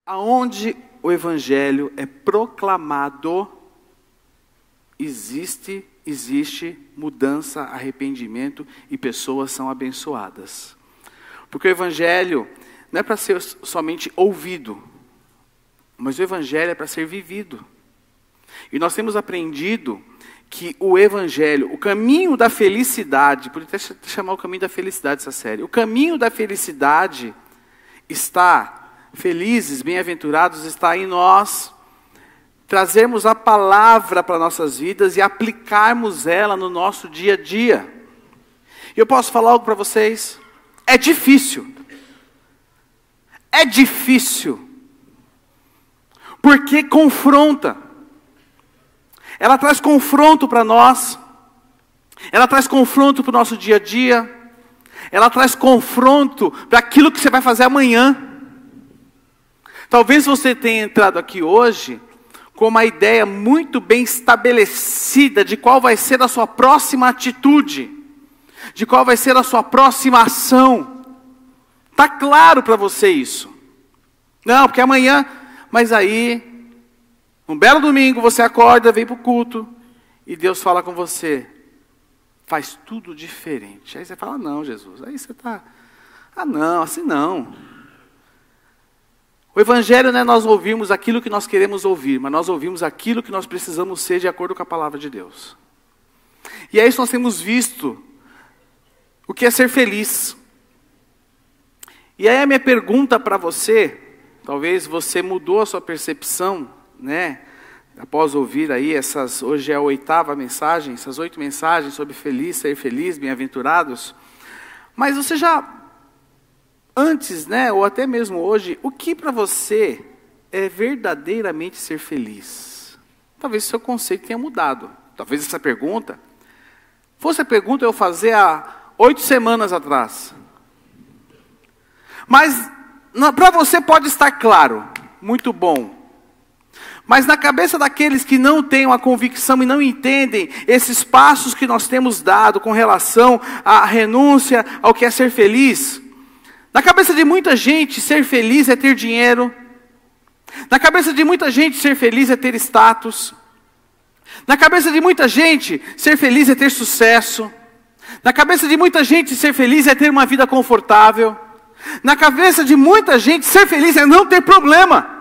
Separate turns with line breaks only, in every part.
Aonde o evangelho é proclamado, existe mudança, arrependimento e pessoas são abençoadas. Porque o evangelho não é para ser somente ouvido, mas o evangelho é para ser vivido. E nós temos aprendido que o evangelho, o caminho da felicidade, por até chamar o caminho da felicidade essa série, o caminho da felicidade está, felizes, bem-aventurados, está em nós trazermos a palavra para nossas vidas e aplicarmos ela no nosso dia a dia. E eu posso falar algo para vocês? É difícil. É difícil. Porque confronta. Ela traz confronto para nós. Ela traz confronto para o nosso dia a dia. Ela traz confronto para aquilo que você vai fazer amanhã. Talvez você tenha entrado aqui hoje com uma ideia muito bem estabelecida de qual vai ser a sua próxima atitude, de qual vai ser a sua próxima ação. Está claro para você isso? Não, porque amanhã, mas aí, um belo domingo, você acorda, vem para o culto, e Deus fala com você, faz tudo diferente. Aí você fala, não, Jesus, aí você está, não, assim não. O evangelho não é nós ouvirmos aquilo que nós queremos ouvir, mas nós ouvimos aquilo que nós precisamos ser de acordo com a palavra de Deus. E é isso que nós temos visto, o que é ser feliz. E aí a minha pergunta para você, talvez você mudou a sua percepção, né? Após ouvir aí hoje é a 8ª mensagem, essas 8 mensagens sobre feliz, ser feliz, bem-aventurados. Mas você já, antes, né, ou até mesmo hoje, o que para você é verdadeiramente ser feliz? Talvez o seu conceito tenha mudado. Talvez essa pergunta fosse a pergunta eu fazer há 8 semanas atrás. Mas para você pode estar claro, muito bom. Mas na cabeça daqueles que não têm uma convicção e não entendem esses passos que nós temos dado com relação à renúncia ao que é ser feliz, na cabeça de muita gente, ser feliz é ter dinheiro. Na cabeça de muita gente, ser feliz é ter status. Na cabeça de muita gente, ser feliz é ter sucesso. Na cabeça de muita gente, ser feliz é ter uma vida confortável. Na cabeça de muita gente, ser feliz é não ter problema.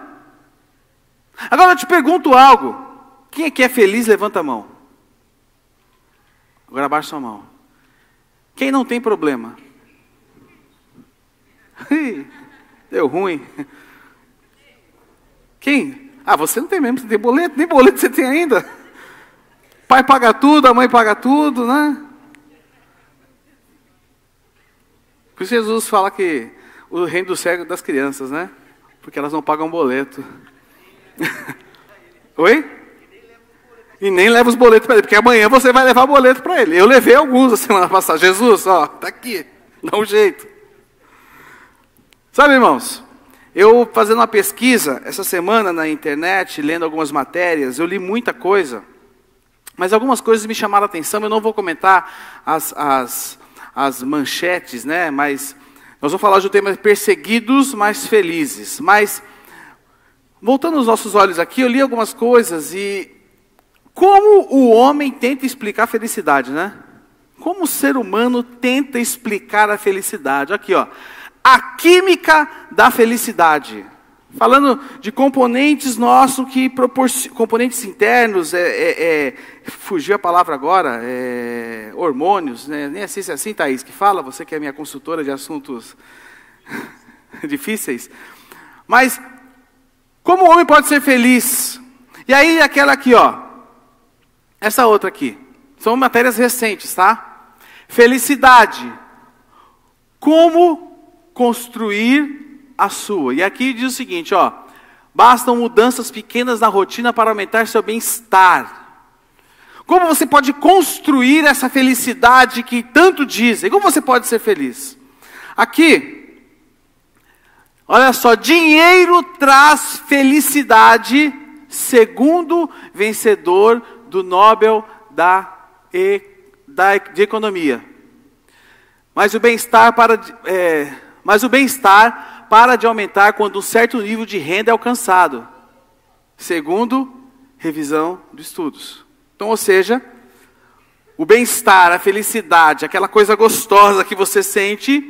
Agora eu te pergunto algo. Quem é que é feliz, levanta a mão. Agora abaixa a mão. Quem não tem problema? Deu ruim. Quem? Você não tem mesmo, você tem boleto, nem boleto você tem ainda. Pai paga tudo, a mãe paga tudo, né? Por isso Jesus fala que o reino do céu é das crianças, né? Porque elas não pagam boleto. Oi? E nem leva os boletos para ele, porque amanhã você vai levar boleto para ele. Eu levei alguns a semana passada. Jesus, tá aqui, dá um jeito. Sabe, irmãos, eu fazendo uma pesquisa essa semana na internet, lendo algumas matérias, eu li muita coisa, mas algumas coisas me chamaram a atenção. Eu não vou comentar as manchetes, né? Mas nós vamos falar de um tema perseguidos, mas felizes. Mas, voltando os nossos olhos aqui, eu li algumas coisas e como o homem tenta explicar a felicidade, né? Como o ser humano tenta explicar a felicidade. Aqui, ó. A química da felicidade. Falando de componentes nossos que componentes internos, fugiu a palavra agora, hormônios, né? Nem sei se é assim, Thaís, que fala, você que é minha consultora de assuntos difíceis. Mas, como o homem pode ser feliz? E aí, aquela aqui, ó, essa outra aqui, são matérias recentes, tá? Felicidade. Como construir a sua. E aqui diz o seguinte, ó. Bastam mudanças pequenas na rotina para aumentar seu bem-estar. Como você pode construir essa felicidade que tanto dizem? Como você pode ser feliz? Aqui, olha só. Dinheiro traz felicidade, segundo vencedor do Nobel de Economia. Mas o bem-estar para de aumentar quando um certo nível de renda é alcançado, segundo revisão de estudos. Então, ou seja, o bem-estar, a felicidade, aquela coisa gostosa que você sente,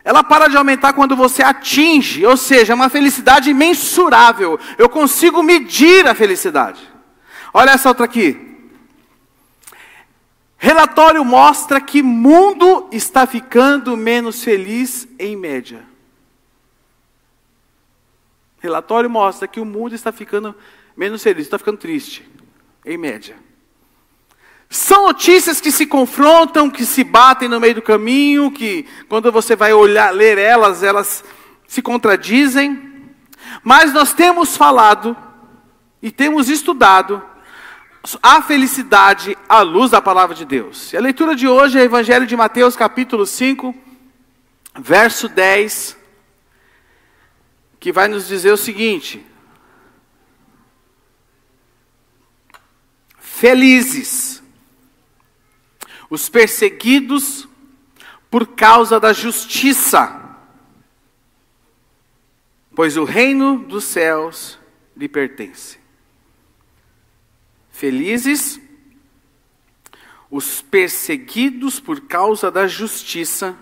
ela para de aumentar quando você atinge, ou seja, uma felicidade imensurável. Eu consigo medir a felicidade. Olha essa outra aqui. Relatório mostra que o mundo está ficando menos feliz em média. Relatório mostra que o mundo está ficando menos feliz, está ficando triste, em média. São notícias que se confrontam, que se batem no meio do caminho, que quando você vai ler elas se contradizem. Mas nós temos falado e temos estudado a felicidade à luz da palavra de Deus. E a leitura de hoje é o Evangelho de Mateus, capítulo 5, verso 10, que vai nos dizer o seguinte: felizes os perseguidos por causa da justiça, pois o reino dos céus lhe pertence. Felizes os perseguidos por causa da justiça,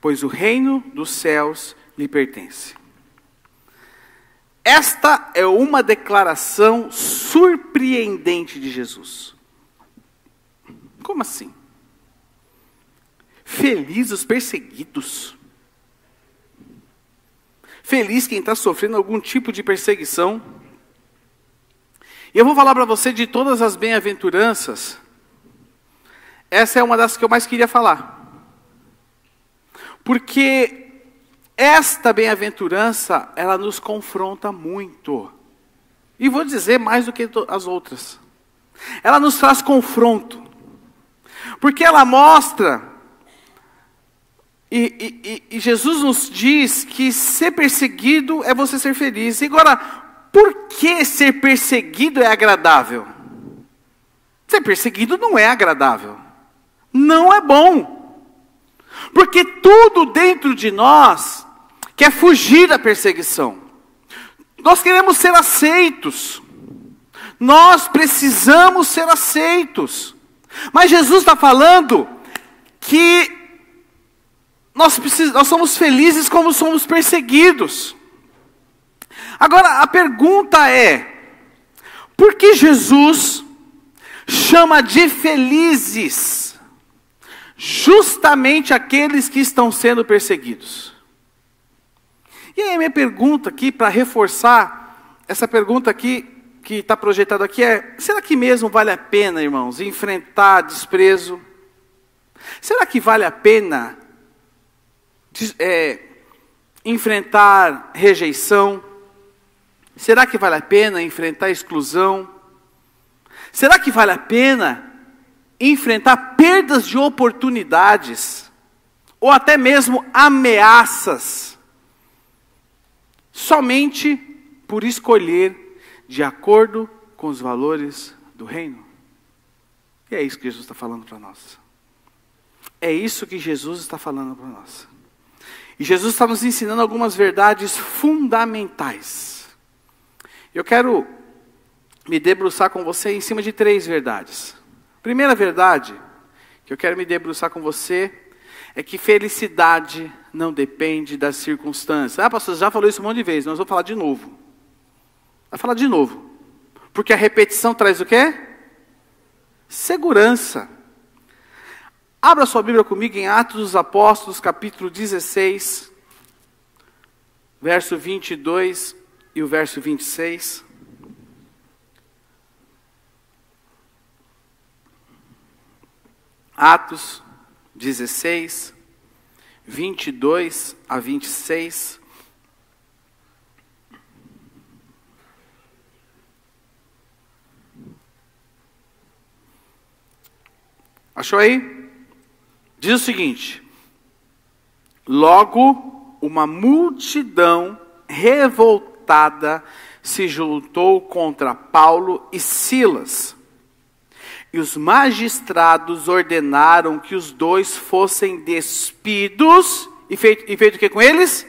pois o reino dos céus lhe pertence. Esta é uma declaração surpreendente de Jesus. Como assim? Feliz os perseguidos. Feliz quem está sofrendo algum tipo de perseguição. E eu vou falar para você de todas as bem-aventuranças. Essa é uma das que eu mais queria falar. Porque esta bem-aventurança, ela nos confronta muito. E vou dizer mais do que as outras. Ela nos traz confronto. Porque ela mostra, e Jesus nos diz que ser perseguido é você ser feliz. E agora, por que ser perseguido é agradável? Ser perseguido não é agradável. Não é bom. Porque tudo dentro de nós quer fugir da perseguição. Nós queremos ser aceitos. Nós precisamos ser aceitos. Mas Jesus está falando que nós somos felizes como somos perseguidos. Agora, a pergunta é: por que Jesus chama de felizes justamente aqueles que estão sendo perseguidos? E aí a minha pergunta aqui, para reforçar, essa pergunta aqui, que está projetada aqui é: será que mesmo vale a pena, irmãos, enfrentar desprezo? Será que vale a pena enfrentar rejeição? Será que vale a pena enfrentar exclusão? Será que vale a pena enfrentar perdas de oportunidades? Ou até mesmo ameaças? Somente por escolher de acordo com os valores do reino? E é isso que Jesus está falando para nós. É isso que Jesus está falando para nós. E Jesus está nos ensinando algumas verdades fundamentais. Eu quero me debruçar com você em cima de 3 verdades. Primeira verdade que eu quero me debruçar com você é que felicidade não depende das circunstâncias. Ah, pastor, já falou isso um monte de vezes, nós vamos falar de novo. Vai falar de novo. Porque a repetição traz o quê? Segurança. Abra sua Bíblia comigo em Atos dos Apóstolos, capítulo 16, verso 22 e o verso 26. Atos 16, 22 a 26. Achou aí? Diz o seguinte: logo uma multidão revoltada se juntou contra Paulo e Silas. E os magistrados ordenaram que os dois fossem despidos. E feito o que com eles?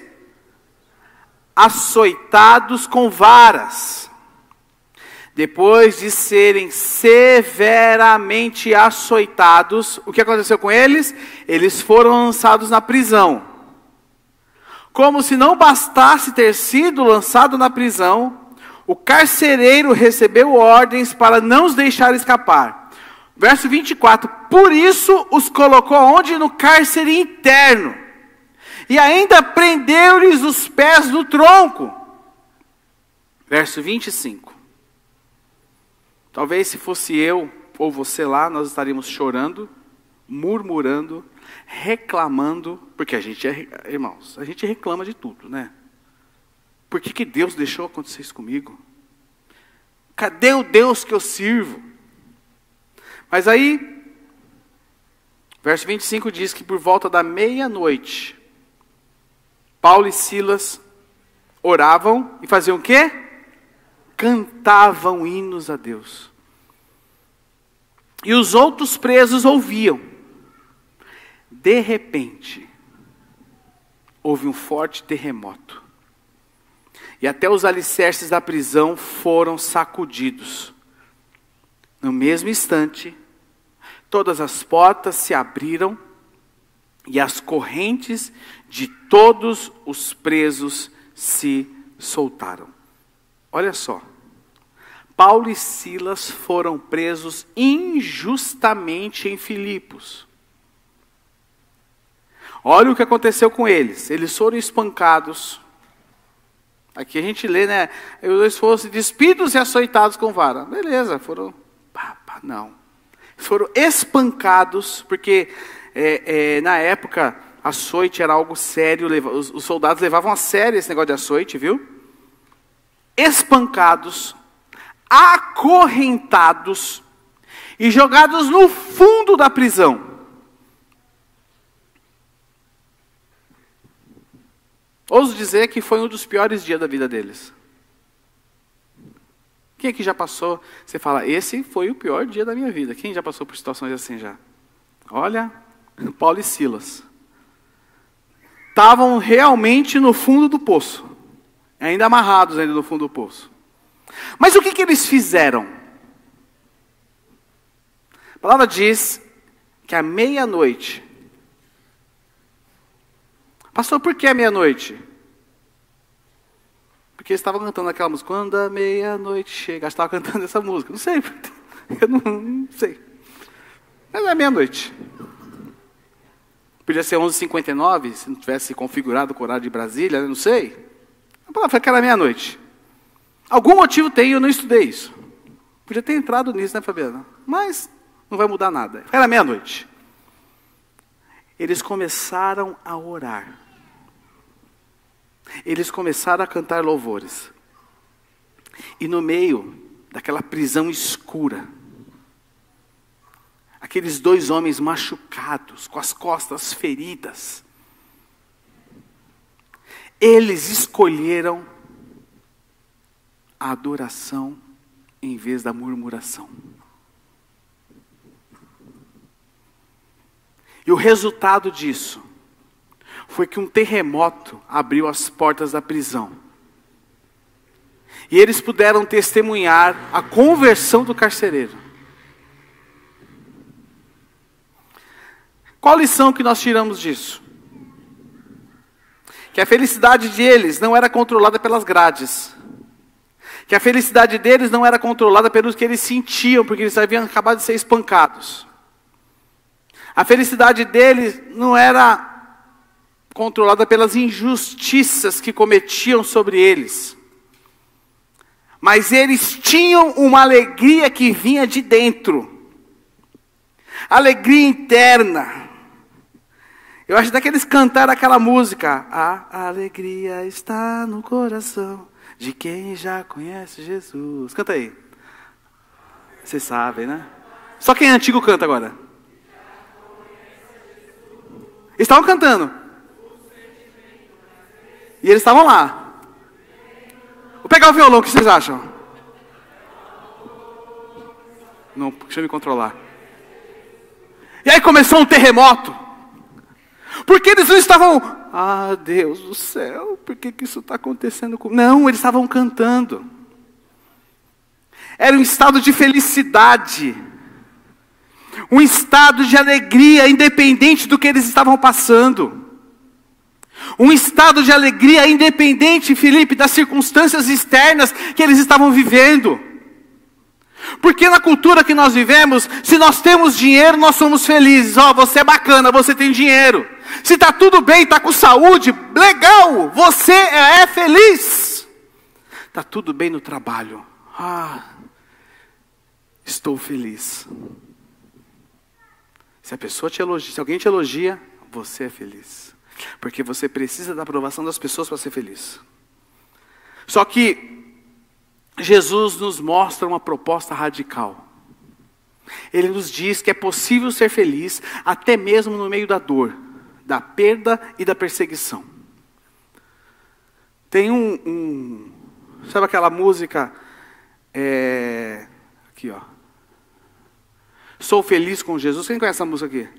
açoitados com varas. Depois de serem severamente açoitados, o que aconteceu com eles? Eles foram lançados na prisão. Como se não bastasse ter sido lançado na prisão, o carcereiro recebeu ordens para não os deixar escapar. Verso 24, por isso os colocou onde? No cárcere interno. E ainda prendeu-lhes os pés no tronco. Verso 25. Talvez se fosse eu ou você lá, nós estaríamos chorando, murmurando, reclamando, porque a gente irmãos, a gente reclama de tudo, né? Por que Deus deixou acontecer isso comigo? Cadê o Deus que eu sirvo? Mas aí, verso 25 diz que por volta da meia-noite, Paulo e Silas oravam e faziam o quê? Cantavam hinos a Deus. E os outros presos ouviam. De repente, houve um forte terremoto. E até os alicerces da prisão foram sacudidos. No mesmo instante, todas as portas se abriram e as correntes de todos os presos se soltaram. Olha só. Paulo e Silas foram presos injustamente em Filipos. Olha o que aconteceu com eles. Eles foram espancados. Aqui a gente lê, né? Eles foram despidos e açoitados com vara. Beleza, foram... Não. Foram espancados, porque na época açoite era algo sério. Os soldados levavam a sério esse negócio de açoite, viu? Espancados, acorrentados e jogados no fundo da prisão. Ouso dizer que foi um dos piores dias da vida deles. Quem aqui já passou? Você fala, esse foi o pior dia da minha vida. Quem já passou por situações assim já? Olha, Paulo e Silas. Estavam realmente no fundo do poço. Ainda amarrados ainda no fundo do poço. Mas o que eles fizeram? A palavra diz que à meia-noite. Pastor, por que à meia-noite? Porque eles estavam cantando aquela música. Quando a meia-noite chega. Eles estavam cantando essa música. Não sei. Eu não sei. Mas é meia-noite. Podia ser 11h59, se não tivesse configurado o horário de Brasília, né? Não sei. A palavra foi que era meia-noite. Algum motivo tem, eu não estudei isso. Podia ter entrado nisso, né, Fabiana? Mas não vai mudar nada. Era meia-noite. Eles começaram a orar. Eles começaram a cantar louvores. E no meio daquela prisão escura, aqueles dois homens machucados, com as costas feridas, eles escolheram a adoração em vez da murmuração. E o resultado disso foi que um terremoto abriu as portas da prisão. E eles puderam testemunhar a conversão do carcereiro. Qual a lição que nós tiramos disso? Que a felicidade deles não era controlada pelas grades. Que a felicidade deles não era controlada pelos que eles sentiam, porque eles haviam acabado de ser espancados. A felicidade deles não era controlada pelas injustiças que cometiam sobre eles. Mas eles tinham uma alegria que vinha de dentro. Alegria interna. Eu acho que eles cantaram aquela música. A alegria está no coração de quem já conhece Jesus. Canta aí. Vocês sabem, né? Só quem é antigo canta agora. Estavam cantando. E eles estavam lá. Vou pegar o violão, o que vocês acham? Não, deixa eu me controlar. E aí começou um terremoto. Porque eles não estavam, ah, Deus do céu, por que isso está acontecendo comigo? Não, eles estavam cantando. Era um estado de felicidade. Um estado de alegria, independente do que eles estavam passando. Um estado de alegria independente, Felipe, das circunstâncias externas que eles estavam vivendo. Porque na cultura que nós vivemos, se nós temos dinheiro, nós somos felizes. Ó, você é bacana, você tem dinheiro. Se está tudo bem, está com saúde, legal, você é feliz. Está tudo bem no trabalho. Ah, estou feliz. Se a pessoa te elogia, se alguém te elogia, você é feliz. Porque você precisa da aprovação das pessoas para ser feliz. Só que Jesus nos mostra uma proposta radical. Ele nos diz que é possível ser feliz até mesmo no meio da dor, da perda e da perseguição. Tem sabe aquela música? Aqui, ó. Sou feliz com Jesus. Quem conhece essa música aqui?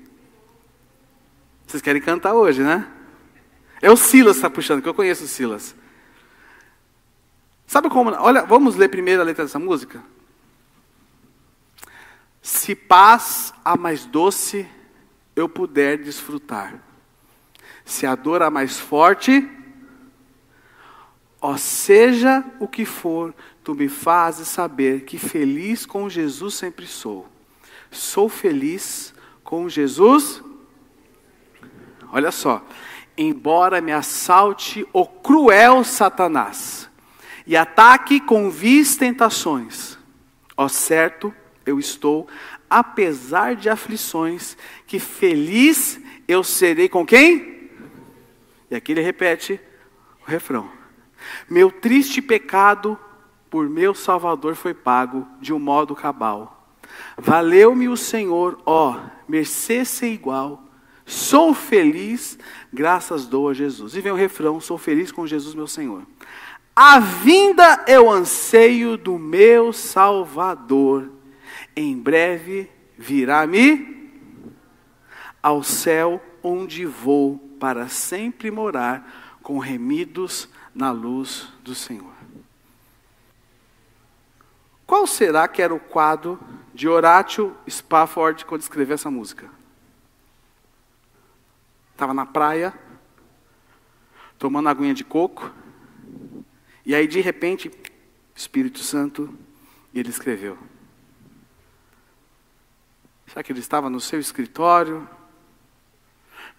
Vocês querem cantar hoje, né? É o Silas que está puxando, que eu conheço o Silas. Sabe como? Olha, vamos ler primeiro a letra dessa música? Se paz a mais doce eu puder desfrutar, se a dor a mais forte, ó seja o que for, tu me fazes saber que feliz com Jesus sempre sou. Sou feliz com Jesus. Olha só. Embora me assalte o cruel Satanás e ataque com vis tentações, ó certo eu estou, apesar de aflições, que feliz eu serei com quem? E aqui ele repete o refrão. Meu triste pecado por meu Salvador foi pago de um modo cabal. Valeu-me o Senhor, ó, mercê ser igual. Sou feliz, graças dou a Jesus. E vem o refrão, sou feliz com Jesus meu Senhor. A vinda eu anseio do meu Salvador. Em breve virá-me ao céu onde vou para sempre morar com remidos na luz do Senhor. Qual será que era o quadro de Horatio Spafford quando escreveu essa música? Estava na praia, tomando aguinha de coco, e aí de repente, Espírito Santo, e ele escreveu. Será que ele estava no seu escritório?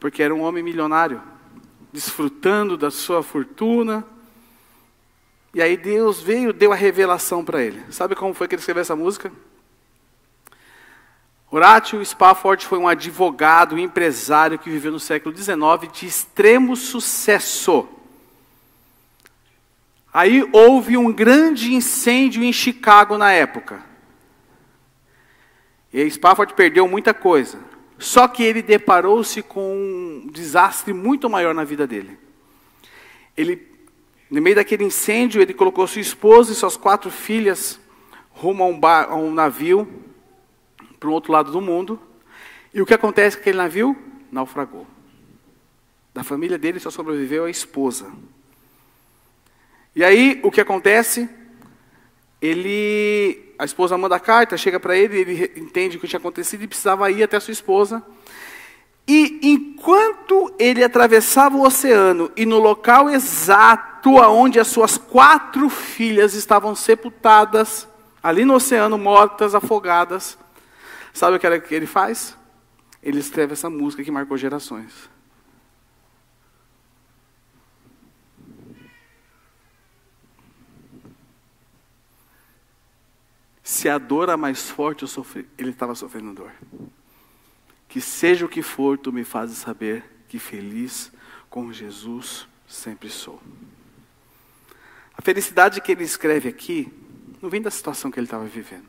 Porque era um homem milionário, desfrutando da sua fortuna. E aí Deus veio e deu a revelação para ele. Sabe como foi que ele escreveu essa música? Horatio Spafford foi um advogado, um empresário que viveu no século XIX de extremo sucesso. Aí houve um grande incêndio em Chicago na época. E Spafford perdeu muita coisa. Só que ele deparou-se com um desastre muito maior na vida dele. Ele, no meio daquele incêndio, ele colocou sua esposa e suas 4 filhas rumo a um navio para o outro lado do mundo. E o que acontece com aquele navio? Naufragou. Da família dele só sobreviveu a esposa. E aí, o que acontece? A esposa manda a carta, chega para ele, ele entende o que tinha acontecido e precisava ir até a sua esposa. E enquanto ele atravessava o oceano, e no local exato onde as suas 4 filhas estavam sepultadas, ali no oceano, mortas, afogadas, sabe o que ele faz? Ele escreve essa música que marcou gerações. Se a dor é mais forte, eu sofri. Ele estava sofrendo dor. Que seja o que for, tu me fazes saber que feliz com Jesus sempre sou. A felicidade que ele escreve aqui, não vem da situação que ele estava vivendo.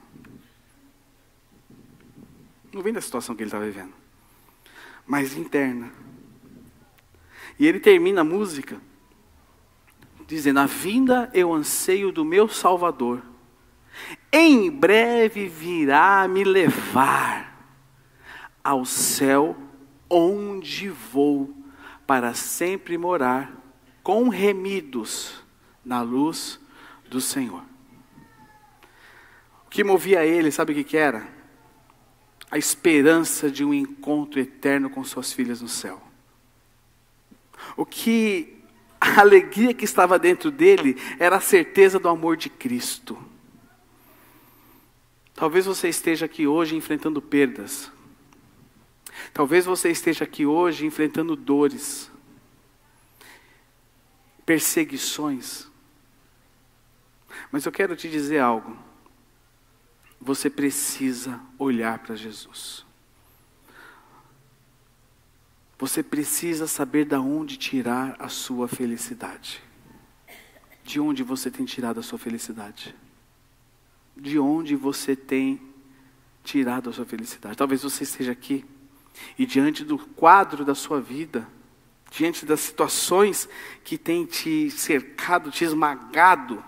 Não vem da situação que ele estava vivendo. Mas interna. E ele termina a música dizendo, a vinda eu anseio do meu Salvador. Em breve virá me levar ao céu onde vou para sempre morar com remidos na luz do Senhor. O que movia ele, sabe o que era? A esperança de um encontro eterno com suas filhas no céu. A alegria que estava dentro dele era a certeza do amor de Cristo. Talvez você esteja aqui hoje enfrentando perdas. Talvez você esteja aqui hoje enfrentando dores, perseguições. Mas eu quero te dizer algo. Você precisa olhar para Jesus. Você precisa saber de onde tirar a sua felicidade. De onde você tem tirado a sua felicidade? De onde você tem tirado a sua felicidade? Talvez você esteja aqui e diante do quadro da sua vida, diante das situações que têm te cercado, te esmagado,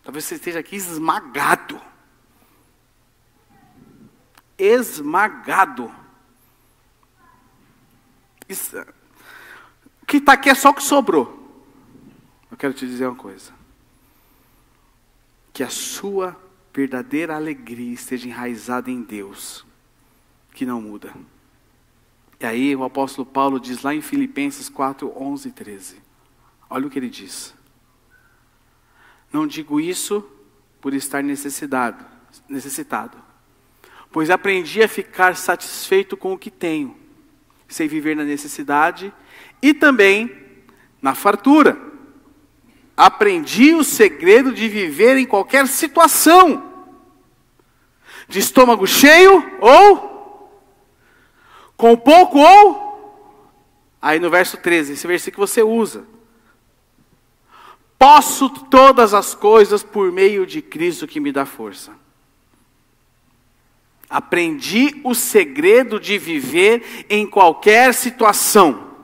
talvez você esteja aqui esmagado. Esmagado. O que está aqui é só o que sobrou. Eu quero te dizer uma coisa. Que a sua verdadeira alegria esteja enraizada em Deus, que não muda. E aí o apóstolo Paulo diz lá em Filipenses 4, 11 e 13. Olha o que ele diz. Não digo isso por estar necessitado, pois aprendi a ficar satisfeito com o que tenho, sem viver na necessidade e também na fartura. Aprendi o segredo de viver em qualquer situação, de estômago cheio ou com pouco ou... Aí no verso 13, esse versículo que você usa. Posso todas as coisas por meio de Cristo que me dá força. Aprendi o segredo de viver em qualquer situação.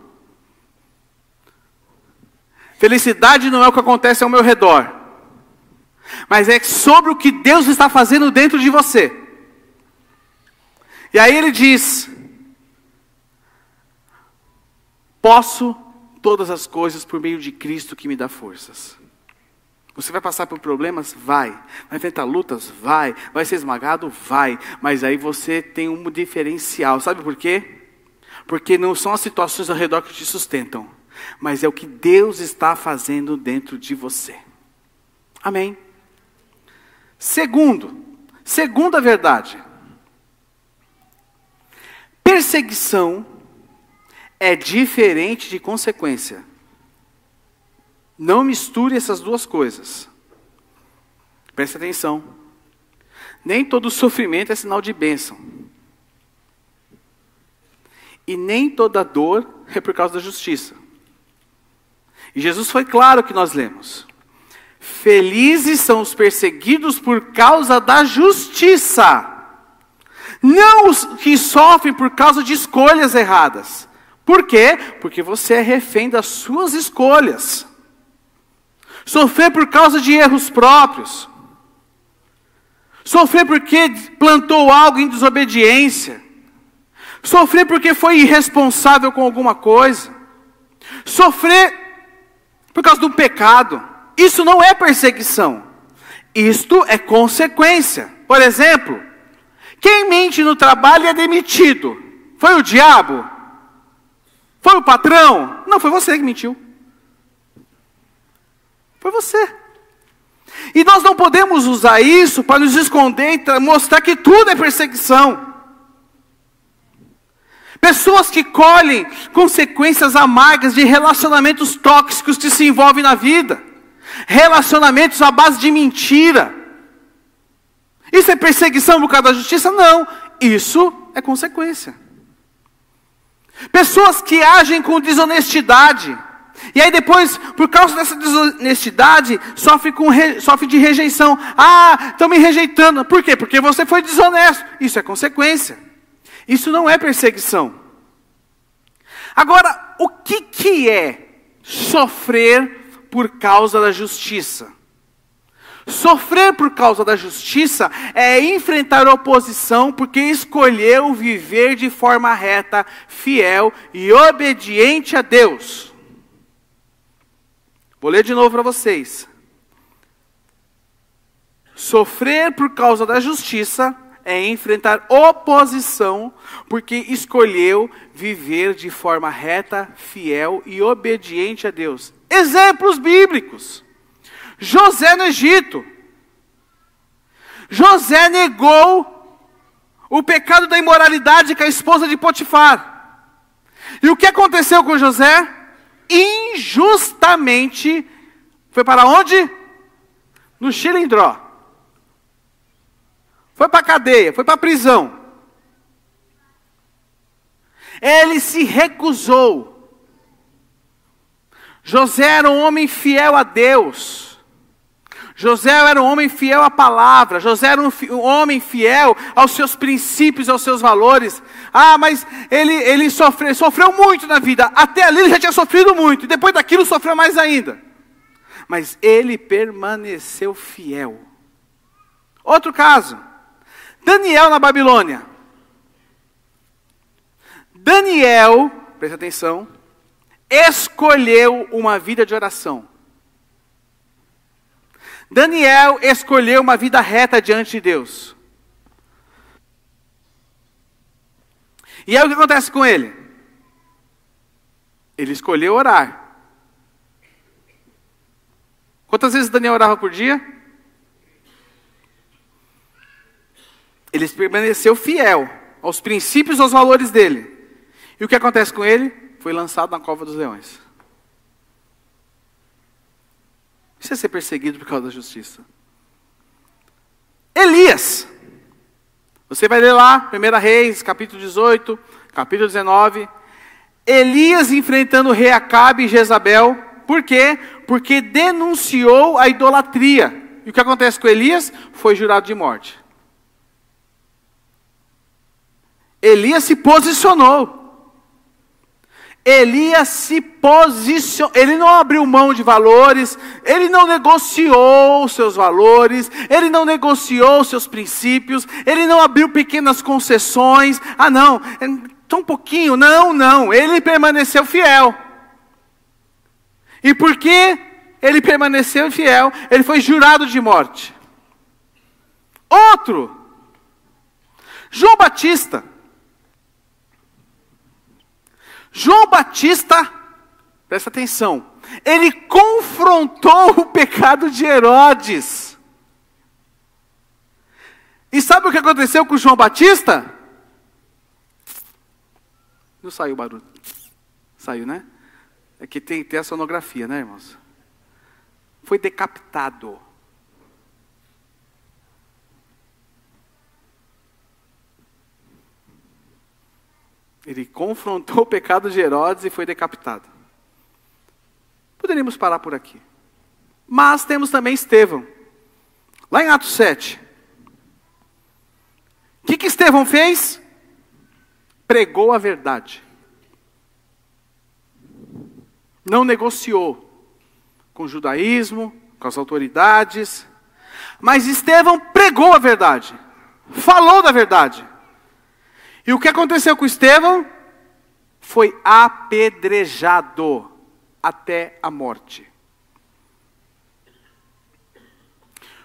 Felicidade não é o que acontece ao meu redor, mas é sobre o que Deus está fazendo dentro de você. E aí ele diz: posso todas as coisas por meio de Cristo que me dá forças. Você vai passar por problemas? Vai enfrentar lutas? Vai ser esmagado? Vai. Mas aí você tem um diferencial. Sabe por quê? Porque não são as situações ao redor que te sustentam, mas é o que Deus está fazendo dentro de você. Amém? Segunda verdade. Perseguição é diferente de consequência. Não misture essas duas coisas. Preste atenção. Nem todo sofrimento é sinal de bênção. E nem toda dor é por causa da justiça. E Jesus foi claro que nós lemos. Felizes são os perseguidos por causa da justiça. Não os que sofrem por causa de escolhas erradas. Por quê? Porque você é refém das suas escolhas. Sofrer por causa de erros próprios. Sofrer porque plantou algo em desobediência. Sofrer porque foi irresponsável com alguma coisa. Sofrer por causa do pecado. Isso não é perseguição. Isto é consequência. Por exemplo, quem mente no trabalho é demitido. Foi o diabo? Foi o patrão? Não, foi você que mentiu. Foi você. E nós não podemos usar isso para nos esconder e mostrar que tudo é perseguição. Pessoas que colhem consequências amargas de relacionamentos tóxicos que se envolvem na vida. Relacionamentos à base de mentira. Isso é perseguição por causa da justiça? Não. Isso é consequência. Pessoas que agem com desonestidade. E aí depois, por causa dessa desonestidade, sofre de rejeição. Ah, estão me rejeitando. Por quê? Porque você foi desonesto. Isso é consequência. Isso não é perseguição. Agora, o que é sofrer por causa da justiça? Sofrer por causa da justiça é enfrentar oposição porque escolheu viver de forma reta, fiel e obediente a Deus. Vou ler de novo para vocês. Sofrer por causa da justiça é enfrentar oposição porque escolheu viver de forma reta, fiel e obediente a Deus. Exemplos bíblicos. José no Egito. José negou o pecado da imoralidade com a esposa de Potifar. E o que aconteceu com José? Injustamente, foi para onde? No Chilindró. Foi para a cadeia, foi para a prisão. Ele se recusou. José era um homem fiel a Deus. José era um homem fiel à palavra. José era um homem fiel aos seus princípios, aos seus valores. Ah, mas ele sofreu muito na vida. Até ali ele já tinha sofrido muito. E depois daquilo sofreu mais ainda. Mas ele permaneceu fiel. Outro caso. Daniel na Babilônia. Daniel, presta atenção, escolheu uma vida de oração. Daniel escolheu uma vida reta diante de Deus. E aí o que acontece com ele? Ele escolheu orar. Quantas vezes Daniel orava por dia? Ele permaneceu fiel aos princípios e aos valores dele. E o que acontece com ele? Foi lançado na cova dos leões. Isso é ser perseguido por causa da justiça. Elias. Você vai ler lá, 1 Reis, capítulo 18, capítulo 19. Elias enfrentando o rei Acabe e Jezabel. Por quê? Porque denunciou a idolatria. E o que acontece com Elias? Foi jurado de morte. Elias se posicionou. Elias se posicionou, ele não abriu mão de valores, ele não negociou os seus valores, ele não negociou os seus princípios, ele não abriu pequenas concessões. Ah não, só um pouquinho, não, ele permaneceu fiel. E porque ele permaneceu fiel, ele foi jurado de morte. Outro, João Batista. João Batista, presta atenção, ele confrontou o pecado de Herodes. E sabe o que aconteceu com João Batista? Não saiu o barulho. Saiu, né? É que tem a sonografia, né, irmãos? Foi decapitado. Ele confrontou o pecado de Herodes e foi decapitado. Poderíamos parar por aqui. Mas temos também Estevão. Lá em Atos 7. O que Estevão fez? Pregou a verdade. Não negociou com o judaísmo, com as autoridades. Mas Estevão pregou a verdade. Falou da verdade. E o que aconteceu com Estevão? Foi apedrejado até a morte.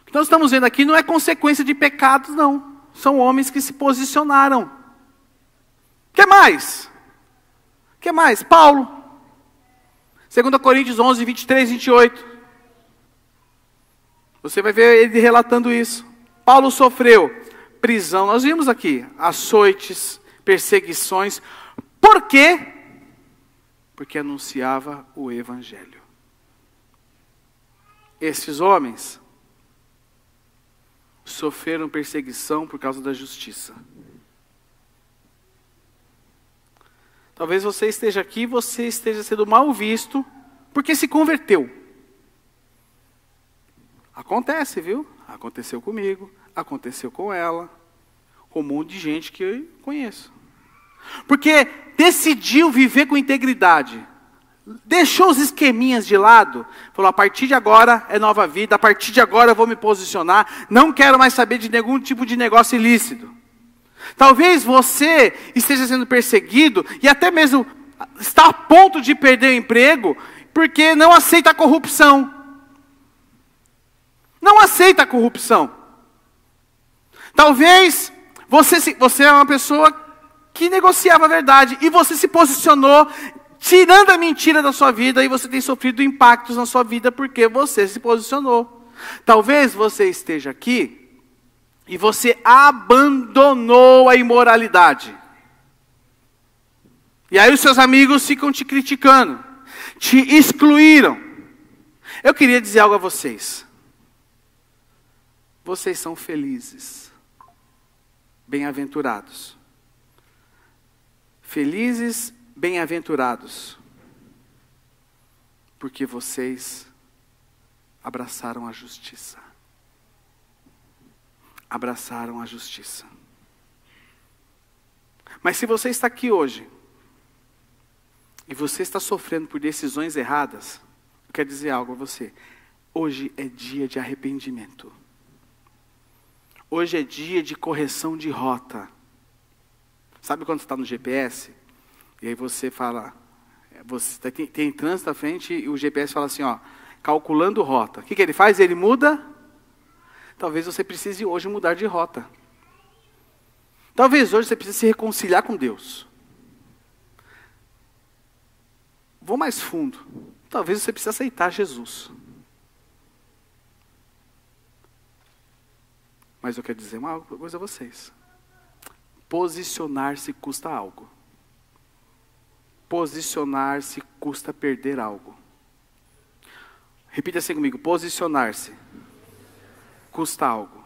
O que nós estamos vendo aqui não é consequência de pecados, não. São homens que se posicionaram. O que mais? O que mais? Paulo. 2 Coríntios 11, 23, 28. Você vai ver ele relatando isso. Paulo sofreu prisão, nós vimos aqui, açoites, perseguições. Por quê? Porque anunciava o evangelho. Esses homens sofreram perseguição por causa da justiça. Talvez você esteja aqui e você esteja sendo mal visto porque se converteu. Acontece, viu? Aconteceu comigo. Aconteceu com ela, com um monte de gente que eu conheço. Porque decidiu viver com integridade. deixou os esqueminhas de lado, falou, a partir de agora é nova vida, a partir de agora eu vou me posicionar, não quero mais saber de nenhum tipo de negócio ilícito. Talvez você esteja sendo perseguido e até mesmo está a ponto de perder o emprego porque não aceita a corrupção. Não aceita a corrupção. Talvez você é uma pessoa que negociava a verdade e você se posicionou tirando a mentira da sua vida e você tem sofrido impactos na sua vida porque você se posicionou. Talvez você esteja aqui e você abandonou a imoralidade. E aí os seus amigos ficam te criticando, te excluíram. Eu queria dizer algo a vocês. Vocês são felizes, bem-aventurados. Felizes, bem-aventurados, porque vocês abraçaram a justiça. Abraçaram a justiça. Mas se você está aqui hoje, e você está sofrendo por decisões erradas, eu quero dizer algo a você. Hoje é dia de arrependimento. Hoje é dia de correção de rota. Sabe quando você está no GPS? E aí você fala, você tem trânsito à frente e o GPS fala assim, ó, calculando rota. O que ele faz? Ele muda. Talvez você precise hoje mudar de rota. Talvez hoje você precise se reconciliar com Deus. Vou mais fundo. Talvez você precise aceitar Jesus. Mas eu quero dizer uma coisa a vocês. Posicionar-se custa algo. Posicionar-se custa perder algo. Repita assim comigo. Posicionar-se custa algo.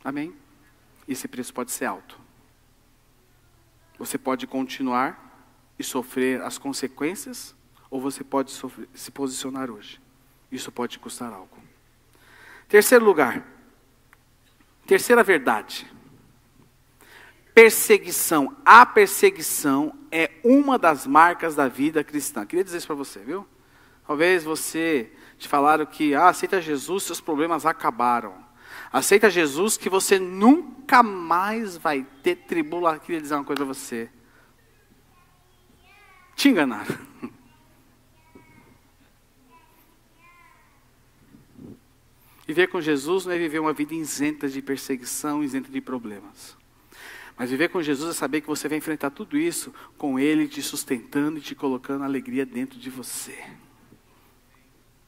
Amém? Esse preço pode ser alto. Você pode continuar e sofrer as consequências, ou você pode se posicionar hoje. Isso pode custar algo. Terceiro lugar. Terceira verdade. Perseguição. A perseguição é uma das marcas da vida cristã. Queria dizer isso para você, viu? Talvez você te falaram que, aceita Jesus, seus problemas acabaram. Aceita Jesus que você nunca mais vai ter tribulação. Queria dizer uma coisa para você. Te enganaram. Viver com Jesus não é viver uma vida isenta de perseguição, isenta de problemas. Mas viver com Jesus é saber que você vai enfrentar tudo isso com Ele te sustentando e te colocando alegria dentro de você.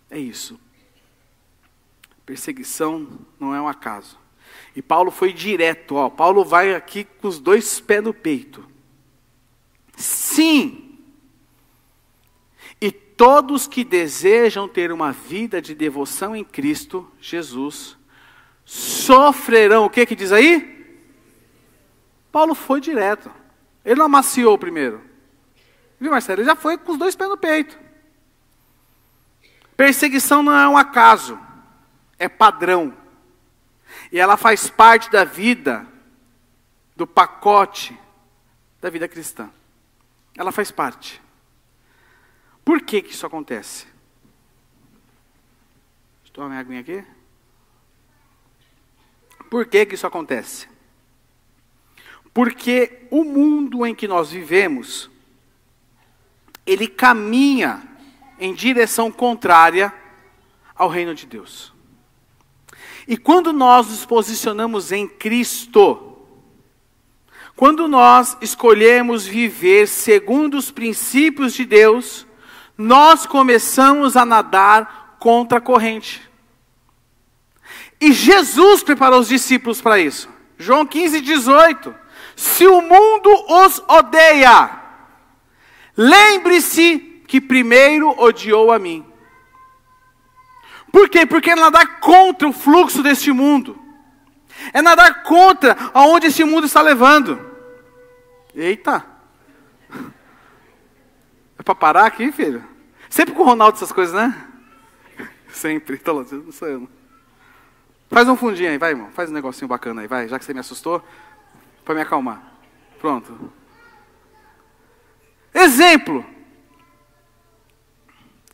É isso. Perseguição não é um acaso. E Paulo foi direto. Paulo vai aqui com os dois pés no peito. Sim. E todos que desejam ter uma vida de devoção em Cristo Jesus sofrerão. O que diz aí? Paulo foi direto. Ele não amaciou primeiro. Viu, Marcelo? Ele já foi com os dois pés no peito. Perseguição não é um acaso. É padrão. E ela faz parte da vida, do pacote da vida cristã. Ela faz parte. Por que isso acontece? Estou a minha aguinha aqui? Por que isso acontece? Porque o mundo em que nós vivemos, ele caminha em direção contrária ao reino de Deus. E quando nós nos posicionamos em Cristo, quando nós escolhemos viver segundo os princípios de Deus, nós começamos a nadar contra a corrente. E Jesus preparou os discípulos para isso. João 15:18. Se o mundo os odeia, lembre-se que primeiro odiou a mim. Por quê? Porque é nadar contra o fluxo deste mundo. É nadar contra aonde esse mundo está levando. Eita. É para parar aqui, filho? Sempre com o Ronaldo essas coisas, né? Sempre. Então, não sou eu. Faz um fundinho aí, vai, irmão. Faz um negocinho bacana aí, vai. Já que você me assustou, para me acalmar. Pronto. Exemplo.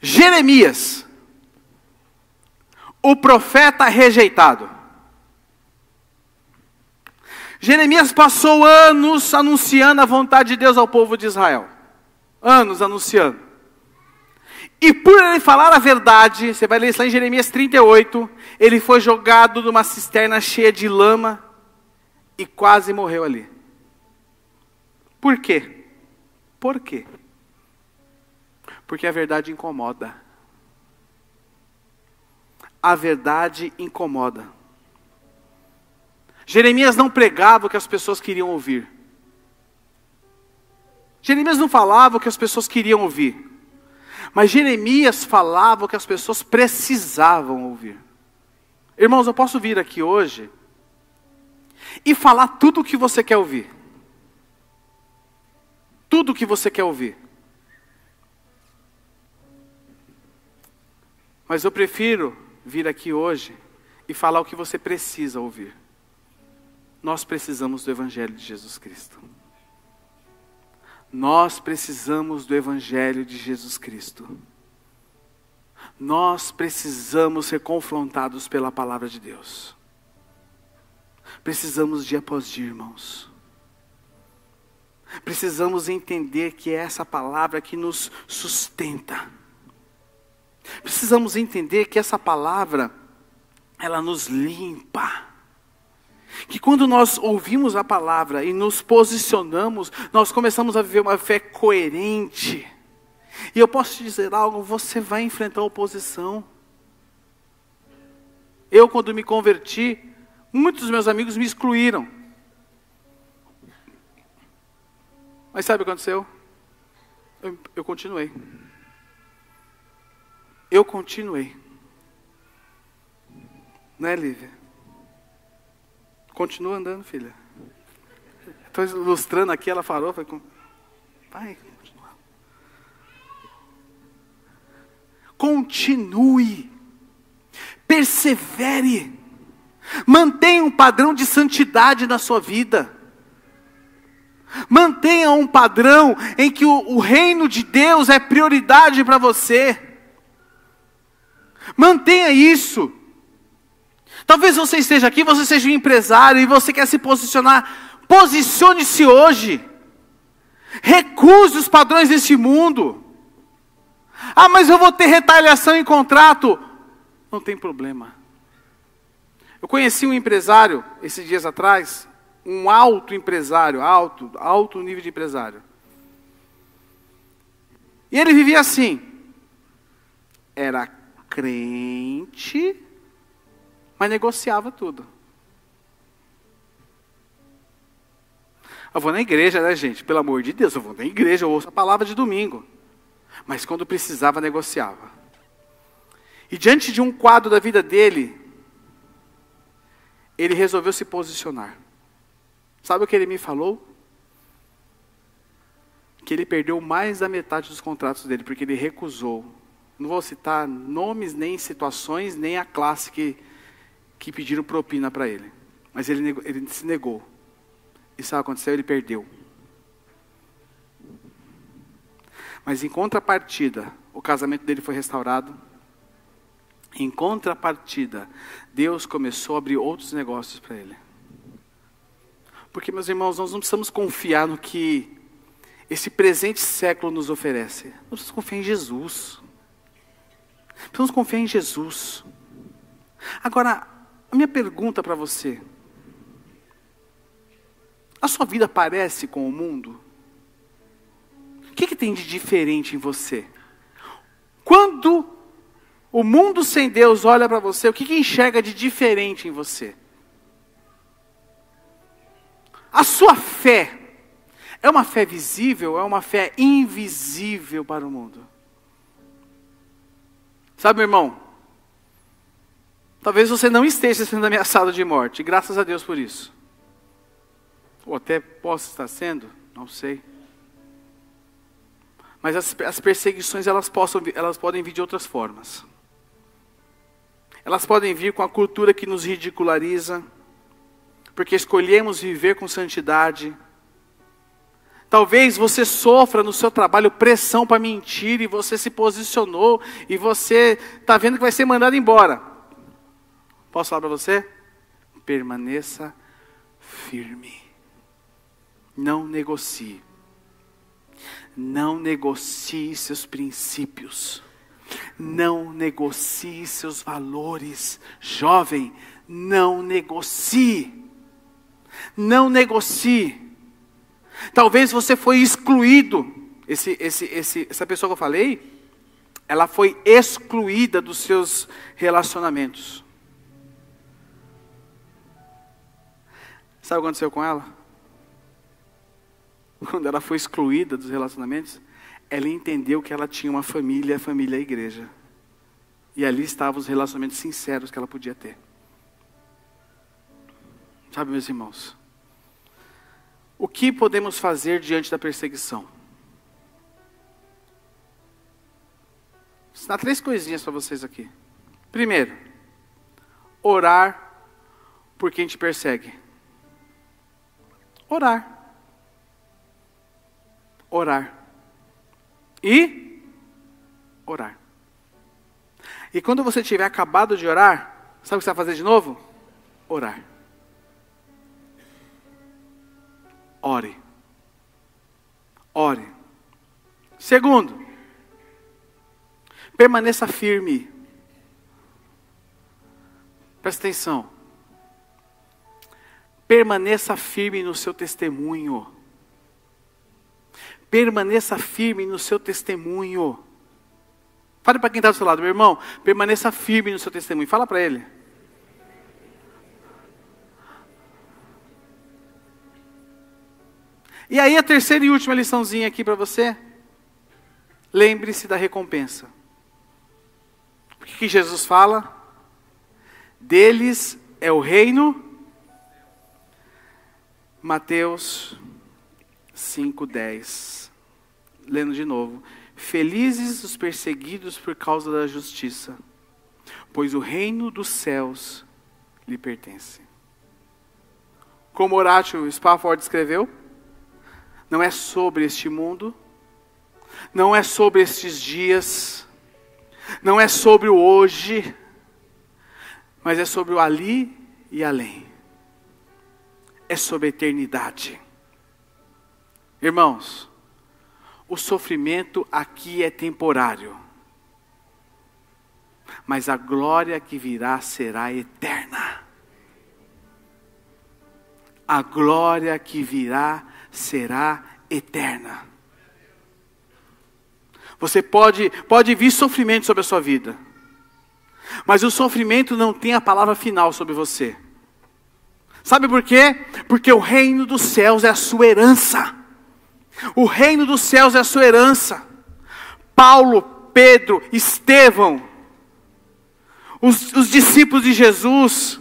Jeremias, o profeta rejeitado. Jeremias passou anos anunciando a vontade de Deus ao povo de Israel. Anos anunciando. E por ele falar a verdade, você vai ler isso lá em Jeremias 38, ele foi jogado numa cisterna cheia de lama e quase morreu ali. Por quê? Por quê? Porque a verdade incomoda. A verdade incomoda. Jeremias não pregava o que as pessoas queriam ouvir. Jeremias não falava o que as pessoas queriam ouvir. Mas Jeremias falava o que as pessoas precisavam ouvir. Irmãos, eu posso vir aqui hoje e falar tudo o que você quer ouvir. Tudo o que você quer ouvir. Mas eu prefiro vir aqui hoje e falar o que você precisa ouvir. Nós precisamos do Evangelho de Jesus Cristo. Nós precisamos do Evangelho de Jesus Cristo. Nós precisamos ser confrontados pela palavra de Deus. Precisamos dia após dia, irmãos. Precisamos entender que é essa palavra que nos sustenta. Precisamos entender que essa palavra, ela nos limpa. Que quando nós ouvimos a palavra e nos posicionamos, nós começamos a viver uma fé coerente. E eu posso te dizer algo, você vai enfrentar oposição. Eu, quando me converti, muitos dos meus amigos me excluíram. Mas sabe o que aconteceu? Eu continuei. Eu continuei. Né, Lívia? Continua andando, filha. Estou ilustrando aqui, ela falou. Vai, continua. Continue. Persevere. Mantenha um padrão de santidade na sua vida. Mantenha um padrão em que o reino de Deus é prioridade para você. Mantenha isso. Talvez você esteja aqui, você seja um empresário e você quer se posicionar. Posicione-se hoje. Recuse os padrões desse mundo. Ah, mas eu vou ter retaliação em contrato. Não tem problema. Eu conheci um empresário, esses dias atrás, um alto empresário, alto nível de empresário. E ele vivia assim. Era crente, mas negociava tudo. Eu vou na igreja, né, gente? Pelo amor de Deus, eu vou na igreja, eu ouço a palavra de domingo. Mas quando precisava, negociava. E diante de um quadro da vida dele, ele resolveu se posicionar. Sabe o que ele me falou? Que ele perdeu mais da metade dos contratos dele, porque ele recusou. Não vou citar nomes, nem situações, nem a classe que pediram propina para ele. Mas ele se negou. E sabe o que aconteceu? Ele perdeu. Mas em contrapartida, o casamento dele foi restaurado. Em contrapartida, Deus começou a abrir outros negócios para ele. Porque, meus irmãos, nós não precisamos confiar no que esse presente século nos oferece. Nós precisamos confiar em Jesus. Precisamos confiar em Jesus. Agora, a minha pergunta para você. A sua vida parece com o mundo? O que tem de diferente em você? Quando o mundo sem Deus olha para você, o que enxerga de diferente em você? A sua fé é uma fé visível ou é uma fé invisível para o mundo? Sabe, meu irmão? Talvez você não esteja sendo ameaçado de morte, e graças a Deus por isso. Ou até possa estar sendo, não sei. Mas as perseguições, elas podem vir de outras formas. Elas podem vir com a cultura que nos ridiculariza, porque escolhemos viver com santidade. Talvez você sofra no seu trabalho pressão para mentir e você se posicionou e você está vendo que vai ser mandado embora. Posso falar para você? Permaneça firme. Não negocie. Não negocie seus princípios. Não negocie seus valores. Jovem, não negocie. Não negocie. Talvez você foi excluído. Essa pessoa que eu falei, ela foi excluída dos seus relacionamentos. Sabe o que aconteceu com ela? Quando ela foi excluída dos relacionamentos, ela entendeu que ela tinha uma família, a família é a igreja. E ali estavam os relacionamentos sinceros que ela podia ter. Sabe, meus irmãos? O que podemos fazer diante da perseguição? Vou ensinar 3 coisinhas para vocês aqui. Primeiro, orar por quem te persegue. Orar. Orar. E orar. E quando você tiver acabado de orar, sabe o que você vai fazer de novo? Orar. Ore. Ore. Segundo, permaneça firme. Presta atenção. Permaneça firme no seu testemunho. Permaneça firme no seu testemunho. Fale para quem está do seu lado, meu irmão. Permaneça firme no seu testemunho. Fala para ele. E aí a terceira e última liçãozinha aqui para você. Lembre-se da recompensa. O que Jesus fala? Deles é o reino. Mateus 5:10. Lendo de novo. Felizes os perseguidos por causa da justiça, pois o reino dos céus lhe pertence. Como Horatio Spafford escreveu, não é sobre este mundo, não é sobre estes dias, não é sobre o hoje, mas é sobre o ali e além. É sobre a eternidade. Irmãos, o sofrimento aqui é temporário, mas a glória que virá será eterna. A glória que virá será eterna. Você pode vir sofrimento sobre a sua vida, mas o sofrimento não tem a palavra final sobre você. Sabe por quê? Porque o reino dos céus é a sua herança. O reino dos céus é a sua herança. Paulo, Pedro, Estevão, os discípulos de Jesus,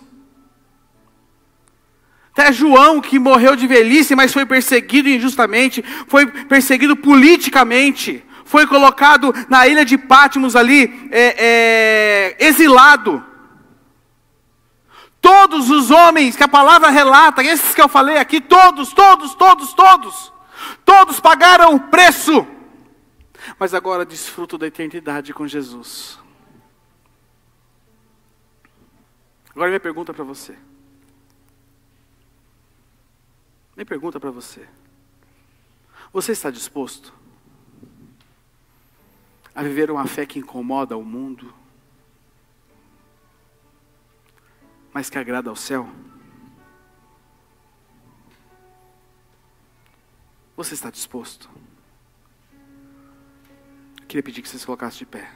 até João, que morreu de velhice, mas foi perseguido injustamente, foi perseguido politicamente, foi colocado na ilha de Patmos ali, exilado. Todos os homens que a palavra relata, esses que eu falei aqui, todos pagaram o preço. Mas agora desfrutam da eternidade com Jesus. Agora minha pergunta para você. Você está disposto a viver uma fé que incomoda o mundo, mas que agrada ao céu? Você está disposto? Eu queria pedir que você se colocasse de pé.